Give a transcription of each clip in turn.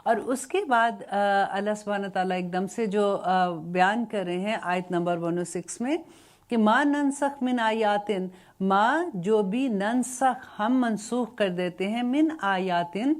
اور اس کے بعد اللہ سبحانہ تعالیٰ ایک دم سے جو بیان کر رہے ہیں آیت نمبر 106 میں کہ ما ننسخ من آیاتن، ما جو بھی ننسخ ہم منسوخ کر دیتے ہیں، من آیاتن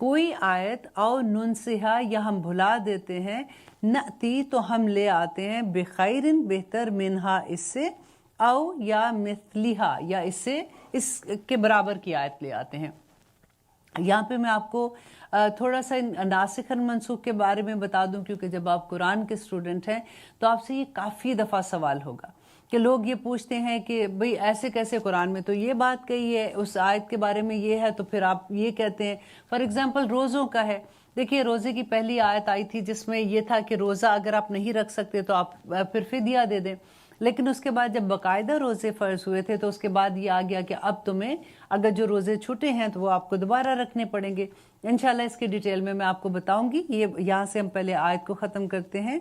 کوئی آیت، او ننسہا یا ہم بھلا دیتے ہیں، نأتی تو ہم لے آتے ہیں، بخیرن بہتر، منہا اس سے، او یا مثلہا یا اس کے برابر کی آیت لے آتے ہیں۔ یہاں پہ میں آپ کو تھوڑا سا ناسخ اور منسوخ کے بارے میں بتا دوں، کیونکہ جب آپ قرآن کے اسٹوڈنٹ ہیں تو آپ سے یہ کافی دفعہ سوال ہوگا کہ لوگ یہ پوچھتے ہیں کہ بھئی ایسے کیسے، قرآن میں تو یہ بات کہی ہے، اس آیت کے بارے میں یہ ہے، تو پھر آپ یہ کہتے ہیں۔ فار ایگزامپل روزوں کا ہے، دیکھیے روزے کی پہلی آیت آئی تھی جس میں یہ تھا کہ روزہ اگر آپ نہیں رکھ سکتے تو آپ پھر فدیہ دے دیں، لیکن اس کے بعد جب باقاعدہ روزے فرض ہوئے تھے تو اس کے بعد یہ آ گیا کہ اب تمہیں اگر جو روزے چھوٹے ہیں تو وہ آپ کو دوبارہ رکھنے پڑیں گے۔ انشاءاللہ اس کی ڈیٹیل میں آپ کو بتاؤں گی۔ یہاں سے ہم پہلے آیت کو ختم کرتے ہیں۔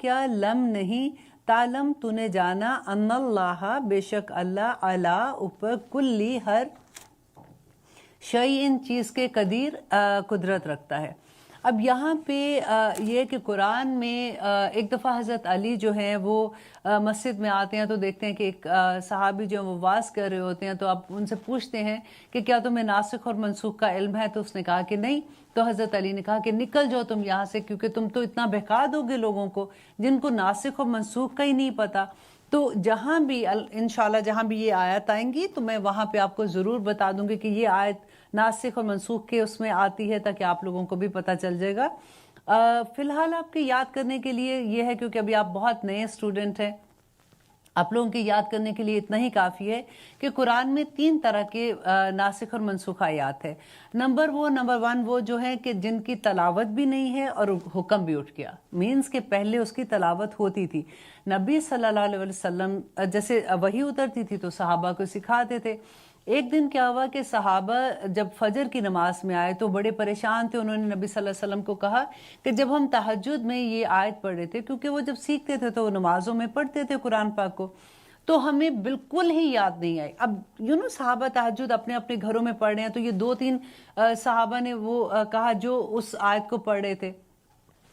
کیا لم نہیں، تعلم تو نے جانا، ان اللہ بے شک اللہ، علی اوپر، کلی ہر شیء چیز کے، قدیر قدرت رکھتا ہے۔ اب یہاں پہ یہ کہ قرآن میں ایک دفعہ حضرت علی جو ہیں وہ مسجد میں آتے ہیں تو دیکھتے ہیں کہ ایک صحابی جو وہ واز کر رہے ہوتے ہیں، تو آپ ان سے پوچھتے ہیں کہ کیا تمہیں ناسخ اور منسوخ کا علم ہے؟ تو اس نے کہا کہ نہیں۔ تو حضرت علی نے کہا کہ نکل جاؤ تم یہاں سے، کیونکہ تم تو اتنا بہکا دو گے لوگوں کو جن کو ناسخ اور منسوخ کا ہی نہیں پتا۔ تو جہاں بھی انشاءاللہ جہاں بھی یہ آیت آئیں گی تو میں وہاں پہ آپ کو ضرور بتا دوں گی کہ یہ آیت ناسخ اور منسوخ کے اس میں آتی ہے، تاکہ آپ لوگوں کو بھی پتہ چل جائے گا۔ فی الحال آپ کے یاد کرنے کے لیے یہ ہے، کیونکہ ابھی آپ بہت نئے اسٹوڈنٹ ہیں، آپ لوگوں کے یاد کرنے کے لیے اتنا ہی کافی ہے کہ قرآن میں 3 طرح کے ناسخ اور منسوخ آیات ہے۔ نمبر 1 وہ جو ہے کہ جن کی تلاوت بھی نہیں ہے اور حکم بھی اٹھ گیا، مینز کہ پہلے اس کی تلاوت ہوتی تھی، نبی صلی اللہ علیہ وسلم جیسے وحی اترتی تھی تو صحابہ کو سکھاتے تھے۔ ایک دن کیا ہوا کہ صحابہ جب فجر کی نماز میں آئے تو بڑے پریشان تھے، انہوں نے نبی صلی اللہ علیہ وسلم کو کہا کہ جب ہم تہجد میں یہ آیت پڑھ رہے تھے، کیونکہ وہ جب سیکھتے تھے تو وہ نمازوں میں پڑھتے تھے قرآن پاک کو، تو ہمیں بالکل ہی یاد نہیں آئی۔ اب صحابہ تہجد اپنے اپنے گھروں میں پڑھ رہے ہیں، تو یہ 2-3 صحابہ نے وہ کہا جو اس آیت کو پڑھ رہے تھے،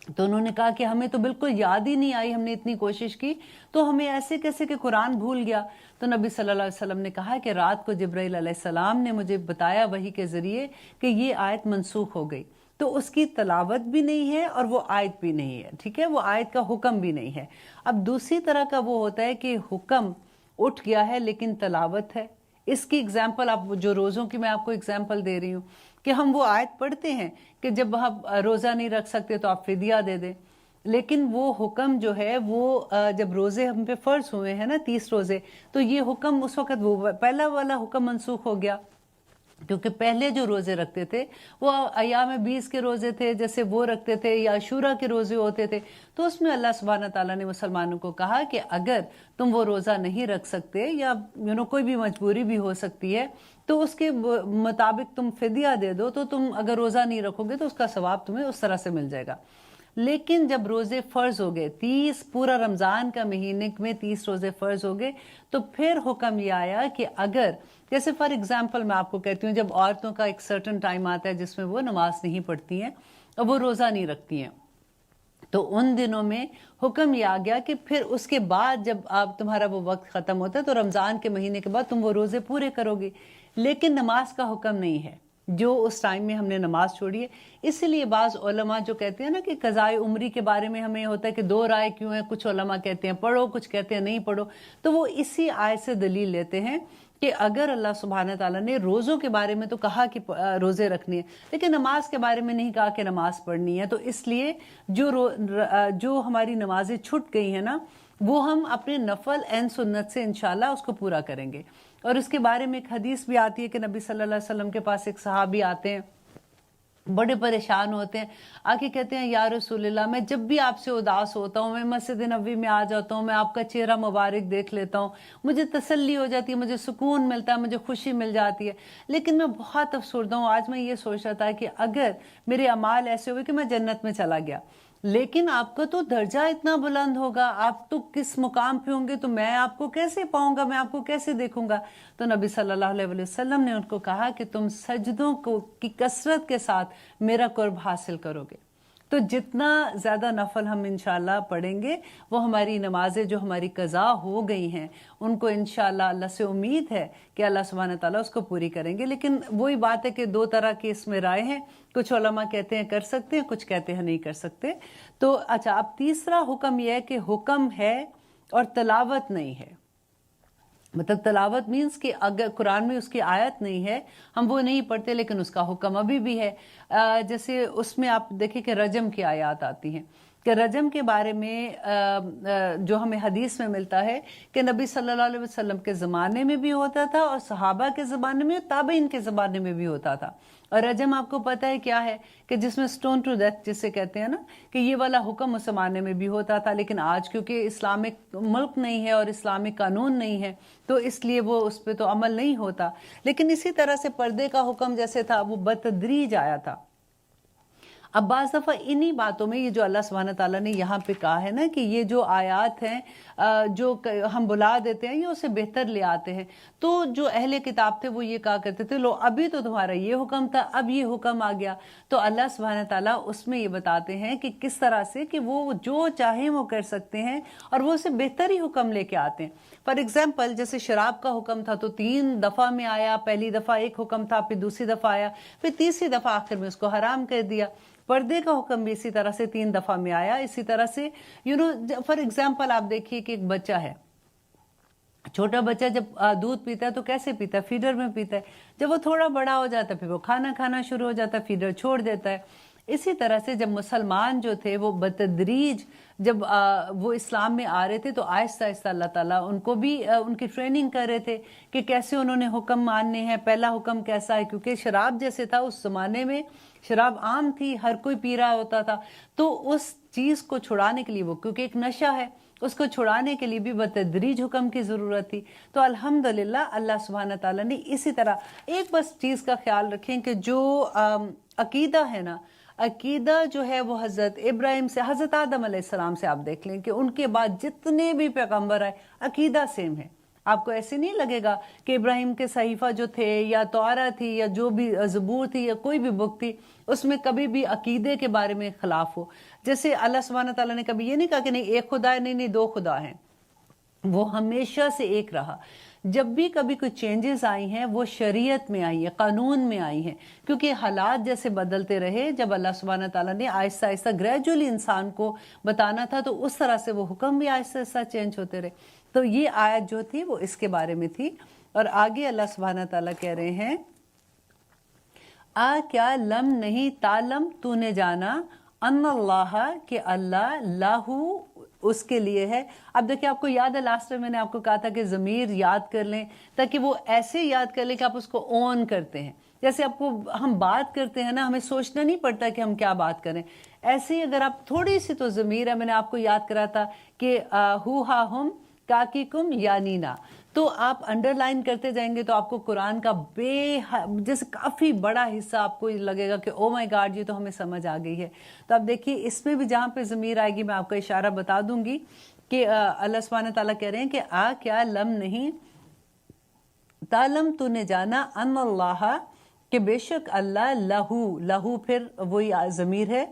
تو انہوں نے کہا کہ ہمیں تو بالکل یاد ہی نہیں آئی، ہم نے اتنی کوشش کی تو ہمیں ایسے کیسے کہ قرآن بھول گیا۔ تو نبی صلی اللہ علیہ وسلم نے کہا کہ رات کو جبرائیل علیہ السلام نے مجھے بتایا وحی کے ذریعے کہ یہ آیت منسوخ ہو گئی، تو اس کی تلاوت بھی نہیں ہے اور وہ آیت بھی نہیں ہے، ٹھیک ہے، وہ آیت کا حکم بھی نہیں ہے۔ اب دوسری طرح کا وہ ہوتا ہے کہ حکم اٹھ گیا ہے لیکن تلاوت ہے۔ اس کی اگزامپل آپ جو روزوں کی میں آپ کو اگزامپل دے رہی ہوں کہ ہم وہ آیت پڑھتے ہیں کہ جب آپ روزہ نہیں رکھ سکتے تو آپ فدیہ دے دیں، لیکن وہ حکم جو ہے وہ جب روزے ہم پہ فرض ہوئے ہیں نا 30 روزے، تو یہ حکم اس وقت وہ پہلا والا حکم منسوخ ہو گیا، کیونکہ پہلے جو روزے رکھتے تھے وہ ایام 20 کے روزے تھے جیسے وہ رکھتے تھے، یا عاشورہ کے روزے ہوتے تھے، تو اس میں اللہ سبحانہ تعالیٰ نے مسلمانوں کو کہا کہ اگر تم وہ روزہ نہیں رکھ سکتے یا کوئی بھی مجبوری بھی ہو سکتی ہے تو اس کے مطابق تم فدیہ دے دو، تو تم اگر روزہ نہیں رکھو گے تو اس کا ثواب تمہیں اس طرح سے مل جائے گا۔ لیکن جب روزے فرض ہو گئے، 30 پورا رمضان کا مہینے میں 30 روزے فرض ہو گئے، تو پھر حکم یہ آیا کہ اگر جیسے فار ایگزامپل میں آپ کو کہتی ہوں، جب عورتوں کا ایک سرٹن ٹائم آتا ہے جس میں وہ نماز نہیں پڑھتی ہیں اور وہ روزہ نہیں رکھتی ہیں، تو ان دنوں میں حکم یہ آ گیا کہ پھر اس کے بعد جب آپ تمہارا وہ وقت ختم ہوتا ہے تو رمضان کے مہینے کے بعد تم وہ روزے پورے کرو گے، لیکن نماز کا حکم نہیں ہے جو اس ٹائم میں ہم نے نماز چھوڑی ہے۔ اسی لیے بعض علماء جو کہتے ہیں نا کہ قضائے عمری کے بارے میں ہمیں ہوتا ہے کہ 2 رائے کیوں ہیں، کچھ علماء کہتے ہیں پڑھو، کچھ کہتے ہیں نہیں پڑھو، تو وہ اسی آیت سے دلیل لیتے ہیں کہ اگر اللہ سبحانہ تعالیٰ نے روزوں کے بارے میں تو کہا کہ روزے رکھنے ہیں، لیکن نماز کے بارے میں نہیں کہا کہ نماز پڑھنی ہے، تو اس لیے جو ہماری نمازیں چھٹ گئی ہیں نا، وہ ہم اپنے نفل این سنت سے انشاءاللہ اس کو پورا کریں گے۔ اور اس کے بارے میں ایک حدیث بھی آتی ہے کہ نبی صلی اللہ علیہ وسلم کے پاس ایک صحابی آتے ہیں، بڑے پریشان ہوتے ہیں، آ کے کہتے ہیں یا رسول اللہ، میں جب بھی آپ سے اداس ہوتا ہوں، میں مسجد نبوی میں آ جاتا ہوں، میں آپ کا چہرہ مبارک دیکھ لیتا ہوں، مجھے تسلی ہو جاتی ہے، مجھے سکون ملتا ہے، مجھے خوشی مل جاتی ہے، لیکن میں بہت افسردہ ہوں۔ آج میں یہ سوچ رہا تھا کہ اگر میرے اعمال ایسے ہوئے کہ میں جنت میں چلا گیا، لیکن आपका तो दर्जा इतना बुलंद होगा, आप तो किस मुकाम पे होंगे, तो मैं आपको कैसे पाऊंगा, मैं आपको कैसे देखूंगा। तो नबी सल्लल्लाहु अलैहि वसल्लम ने उनको कहा कि तुम सजदों को की कसरत के साथ मेरा कुर्ब हासिल करोगे। तो जितना ज़्यादा नफल हम इंशाल्लाह पढ़ेंगे, वो हमारी नमाजें जो हमारी कज़ा हो गई हैं उनको इंशाल्लाह अल्लाह से उम्मीद है कि अल्लाह सुब्हानहू तआला उसको पूरी करेंगे। लेकिन वही बात है कि दो तरह की इसमें राय हैं, कुछ उलमा कहते हैं कर सकते हैं, कुछ कहते हैं नहीं कर सकते। तो अच्छा, अब तीसरा हुक्म यह है कि हुक्म है और तलावत नहीं है। मतलब तलावत मीन्स कि अगर कुरान में उसकी आयत नहीं है, हम वो नहीं पढ़ते, लेकिन उसका हुक्म अभी भी है। जैसे उसमें आप देखिए कि रजम की आयत आती हैं कि रजम के बारे में जो हमें हदीस में मिलता है कि नबी सल्लल्लाहु अलैहि वसल्लम के ज़माने में भी होता था और सहाबा के ज़माने में, ताबईन के ज़माने में भी होता था। और रजम आपको पता है क्या है कि जिसमें स्टोन टू डेथ जिसे कहते हैं ना, कि ये वाला हुक्म उस ज़माने में भी होता था, लेकिन आज क्योंकि इस्लामिक मुल्क नहीं है और इस्लामिक कानून नहीं है तो इसलिए वो उस पर तो अमल नहीं होता। लेकिन इसी तरह से पर्दे का हुक्म जैसे था वो बतदरीज आया था। अब बाज़ दफ़ा इन्हीं बातों में ये जो अल्लाह सुब्हानहू तआला ने यहाँ पे कहा है ना कि ये जो आयात हैं जो हम बुला देते हैं ये उसे बेहतर ले आते हैं। तो जो अहले किताब थे वो ये कहा करते थे, लो अभी तो तुम्हारा ये हुक्म था, अब ये हुक्म आ गया। तो अल्लाह सुब्हानहू तआला उसमें ये बताते हैं कि किस तरह से कि वो जो चाहें वो कर सकते हैं और वो उसे बेहतर ही हुक्म लेके आते हैं। फॉर एग्जाम्पल जैसे शराब का हुक्म था तो 3 दफ़ा में आया, पहली दफ़ा एक हुक्म था, फिर दूसरी दफ़ा आया, फिर तीसरी दफ़ा आखिर में उसको हराम कर दिया। पर्दे का हुक्म भी इसी तरह से 3 दफ़ा में आया। इसी तरह से फॉर एग्जाम्पल आप देखिए कि एक बच्चा है, छोटा बच्चा जब दूध पीता है तो कैसे पीता है, फीडर में पीता है। जब वो थोड़ा बड़ा हो जाता है फिर वो खाना खाना शुरू हो जाता है, फीडर छोड़ देता है। इसी तरह से जब मुसलमान जो थे वो बतदरीज जब वो इस्लाम में आ रहे थे तो आहिस्ता आहिस्ता अल्लाह ताला उनको भी उनकी ट्रेनिंग कर रहे थे कि कैसे उन्होंने हुक्म मानने हैं। पहला हुक्म कैसा है, क्योंकि शराब जैसे था उस ज़माने में, शराब आम थी, हर कोई पी रहा होता था, तो उस चीज़ को छुड़ाने के लिए वो, क्योंकि एक नशा है, उसको छुड़ाने के लिए भी बतदरीज हुक्म की ज़रूरत थी। तो अल्हम्दुलिल्लाह अल्लाह सुब्हानहू तआला ने इसी तरह एक बस चीज़ का ख्याल रखें कि जो अकीदा है ना, अकीदा जो है वो हज़रत इब्राहिम से, हज़रत आदम अलैहिस्सलाम से आप देख लें कि उनके बाद जितने भी पैगम्बर आए अकीदा सेम है। आपको ऐसे नहीं लगेगा कि इब्राहिम के सहीफ़ा जो थे या तौरा थी या जो भी ज़बूर थी या कोई भी बुक थी उसमें कभी भी अकीदे के बारे में ख़िलाफ़ हो। जैसे अल्लाह सुब्हानहू तआला ने कभी ये नहीं कहा कि नहीं एक खुदा है, नहीं 2 खुदा हैं, वो हमेशा से एक रहा। जब भी कभी कोई चेंजेस आई हैं वो शरीयत में आई है, कानून में आई हैं, क्योंकि हालात जैसे बदलते रहे। जब अल्लाह सुब्हानहू तआला ने आहिस्ता आहिस्ता ग्रेजुअली इंसान को बताना था तो उस तरह से वो हुक्म भी आहिस्ता आहिस्ता चेंज होते रहे। तो ये आयत जो थी वो इसके बारे में थी। और आगे अल्लाह सुब्हानहू तआला कह रहे हैं, आ क्या लम नहीं तालम, तूने जाना, अन्नल्लाह के अल्लाह, लाहू उसके लिए है। अब देखिए आपको याद है लास्ट में मैंने आपको कहा था कि ज़मीर याद कर लें ताकि वो ऐसे याद कर लें कि आप उसको ऑन करते हैं। जैसे आपको हम बात करते हैं ना, हमें सोचना नहीं पड़ता कि हम क्या बात करें। ऐसे ही अगर आप थोड़ी सी तो ज़मीर है, मैंने आपको याद करा था कि हु हा हम काकी कुम यानी ना, तो आप अंडरलाइन करते जाएंगे तो आपको कुरान का जैसे काफ़ी बड़ा हिस्सा आपको लगेगा कि ओ माय गॉड ये तो हमें समझ आ गई है। तो आप देखिए इसमें भी जहाँ पे ज़मीर आएगी मैं आपको इशारा बता दूंगी कि अल्लाह सुब्हानहू तआला कह रहे हैं कि आ क्या लम नहीं तालम, तूने जाना, अन्नल्लाह कि बेशक अल्लाह, लहू, लहू फिर वही ज़मीर है,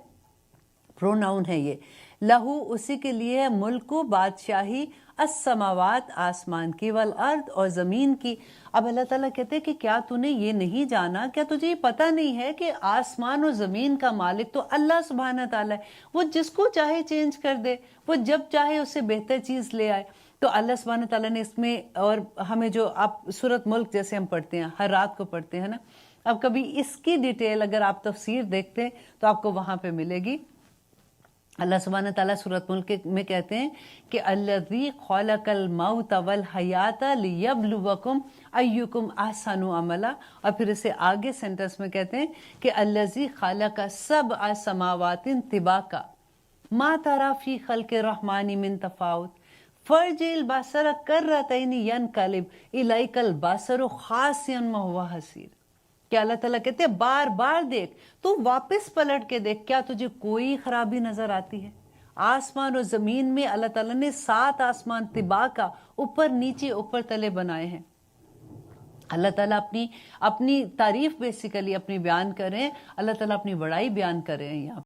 प्रोनाउन है ये, लहू उसी के लिए है, मुल्कु बादशाही, अस्समावात आसमान की, वल अर्द और ज़मीन की। अब अल्लाह ताला कहते हैं कि क्या तूने ये नहीं जाना, क्या तुझे ये पता नहीं है कि आसमान और ज़मीन का मालिक तो अल्लाह सुब्हानहू तआला है। वो जिसको चाहे चेंज कर दे, वो जब चाहे उससे बेहतर चीज़ ले आए। तो अल्लाह सुब्हानहू तआला ने इसमें, और हमें जो आप सूरत मुल्क जैसे हम पढ़ते हैं, हर रात को पढ़ते हैं ना, अब कभी इसकी डिटेल अगर आप तफसीर देखते हैं तो आपको वहाँ पे मिलेगी। अल्लाह सुब्हानहू तआला सूरत मुल्क में कहते हैं कि अल्लज़ी खलक़ल मौत वल हयात लियब्लुवकुम अय्युकुम अहसनु अमला, और फिर इसे आगे सेंटेंस में कहते हैं कि अल्लज़ी खलक़ सबअ समावातिन तिबाका मा तरा फी खल्क़ि रहमानी मिन तफाउत फर्जिल बसर कर्रतैनि यनकलिब इलैकल बसरु खासियन व हुवा हसीर। کہ اللہ ताला कहते हैं बार बार देख, तो वापस पलट के देख, क्या तुझे कोई खराबी नजर आती है? आसमान और जमीन में अल्लाह ताला ने 7 आसमान तिबाका ऊपर नीचे ऊपर तले बनाए हैं। अल्लाह ताला अपनी तारीफ बेसिकली अपनी बयान कर रहे हैं, अल्लाह ताला अपनी बड़ाई बयान कर रहे हैं यहाँ।